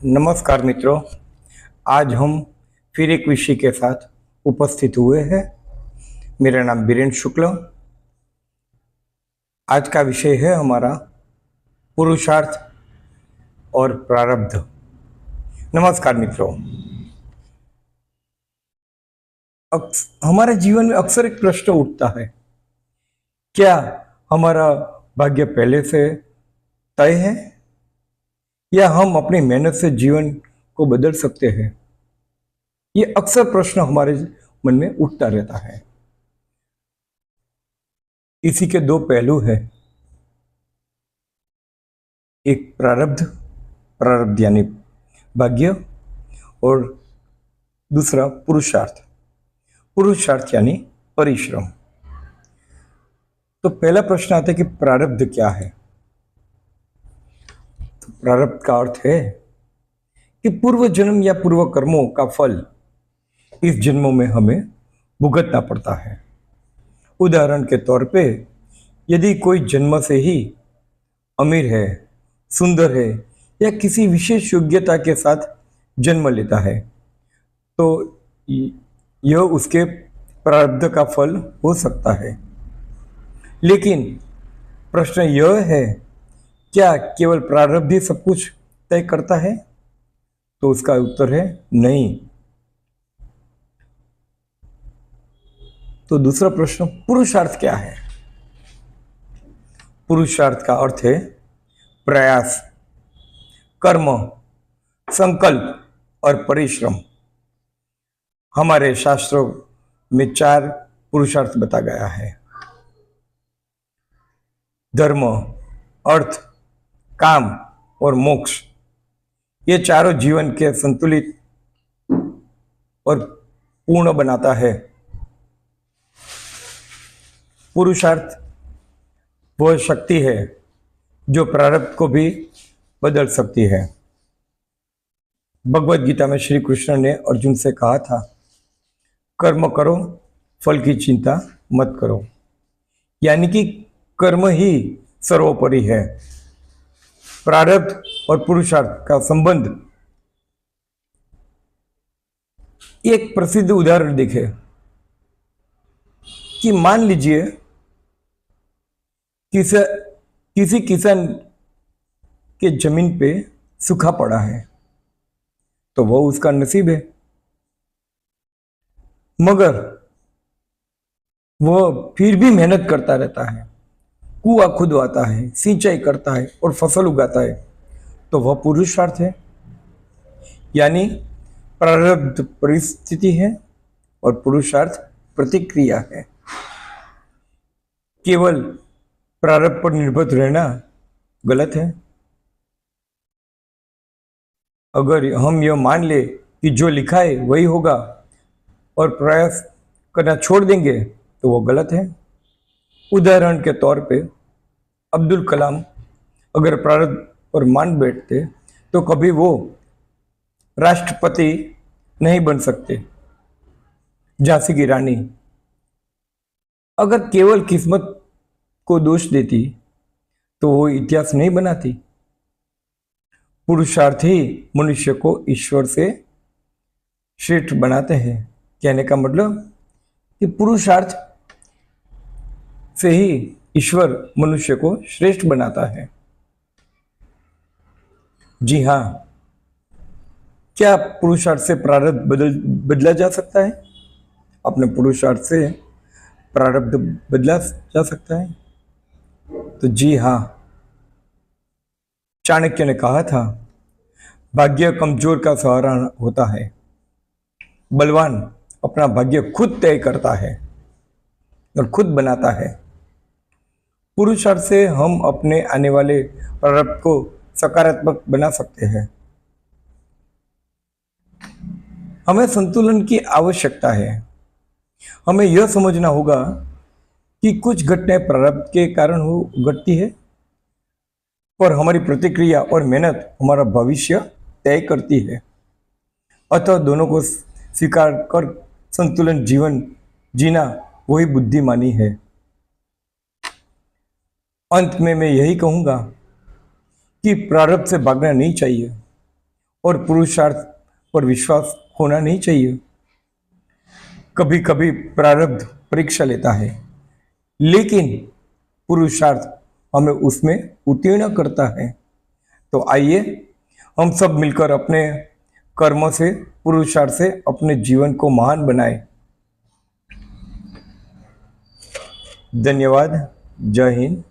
नमस्कार मित्रों। आज हम फिर एक विषय के साथ उपस्थित हुए हैं। मेरा नाम बीरेन्द्र शुक्ल। आज का विषय है हमारा पुरुषार्थ और प्रारब्ध। नमस्कार मित्रों। हमारे जीवन में अक्सर एक प्रश्न उठता है, क्या हमारा भाग्य पहले से तय है या हम अपनी मेहनत से जीवन को बदल सकते हैं? ये अक्सर प्रश्न हमारे मन में उठता रहता है। इसी के दो पहलू हैं, एक प्रारब्ध यानी भाग्य, और दूसरा पुरुषार्थ यानी परिश्रम। तो पहला प्रश्न आता है कि प्रारब्ध क्या है। तो प्रारब्ध का अर्थ है कि पूर्व जन्म या पूर्व कर्मों का फल इस जन्मों में हमें भुगतना पड़ता है। उदाहरण के तौर पे, यदि कोई जन्म से ही अमीर है, सुंदर है या किसी विशेष योग्यता के साथ जन्म लेता है तो यह उसके प्रारब्ध का फल हो सकता है। लेकिन प्रश्न यह है, क्या केवल प्रारब्ध ही सब कुछ तय करता है? तो उसका उत्तर है नहीं। तो दूसरा प्रश्न, पुरुषार्थ क्या है? पुरुषार्थ का अर्थ है प्रयास, कर्म, संकल्प और परिश्रम। हमारे शास्त्रों में 4 पुरुषार्थ बता गया है: धर्म, अर्थ, काम और मोक्ष। ये चारों जीवन के संतुलित और पूर्ण बनाता है। पुरुषार्थ वह शक्ति है जो प्रारब्ध को भी बदल सकती है। भगवद गीता में श्री कृष्ण ने अर्जुन से कहा था, कर्म करो, फल की चिंता मत करो। यानी कि कर्म ही सर्वोपरि है। प्रारब्ध और पुरुषार्थ का संबंध, एक प्रसिद्ध उदाहरण देखें कि मान लीजिए किसी किसान के जमीन पे सूखा पड़ा है तो वो उसका नसीब है, मगर वह फिर भी मेहनत करता रहता है, कुआं खुदवाता है, सिंचाई करता है और फसल उगाता है, तो वह पुरुषार्थ है। यानी प्रारब्ध परिस्थिति है और पुरुषार्थ प्रतिक्रिया है। केवल प्रारब्ध पर निर्भर रहना गलत है। अगर हम यह मान ले कि जो लिखा है वही होगा और प्रयास करना छोड़ देंगे तो वो गलत है। उदाहरण के तौर पे, अब्दुल कलाम अगर प्रारब्ध पर मान बैठते तो कभी वो राष्ट्रपति नहीं बन सकते। झांसी की रानी अगर केवल किस्मत को दोष देती तो वो इतिहास नहीं बनाती। पुरुषार्थ ही मनुष्य को ईश्वर से श्रेष्ठ बनाते हैं। कहने का मतलब कि पुरुषार्थ से ही ईश्वर मनुष्य को श्रेष्ठ बनाता है। जी हाँ, क्या पुरुषार्थ से प्रारब्ध बदला जा सकता है? अपने पुरुषार्थ से प्रारब्ध बदला जा सकता है? तो जी हाँ। चाणक्य ने कहा था, भाग्य कमजोर का सहारा होता है, बलवान अपना भाग्य खुद तय करता है और खुद बनाता है। पुरुषार्थ से हम अपने आने वाले प्रारब्ध को सकारात्मक बना सकते हैं। हमें संतुलन की आवश्यकता है। हमें यह समझना होगा कि कुछ घटनाएं प्रारब्ध के कारण घटती है, पर हमारी प्रतिक्रिया और मेहनत हमारा भविष्य तय करती है। अतः दोनों को स्वीकार कर संतुलन जीवन जीना वही बुद्धिमानी है। अंत में मैं यही कहूंगा कि प्रारब्ध से भागना नहीं चाहिए और पुरुषार्थ पर विश्वास होना नहीं चाहिए। कभी कभी प्रारब्ध परीक्षा लेता है, लेकिन पुरुषार्थ हमें उसमें उत्तीर्ण करता है। तो आइए हम सब मिलकर अपने कर्मों से, पुरुषार्थ से अपने जीवन को महान बनाएं। धन्यवाद। जय हिंद।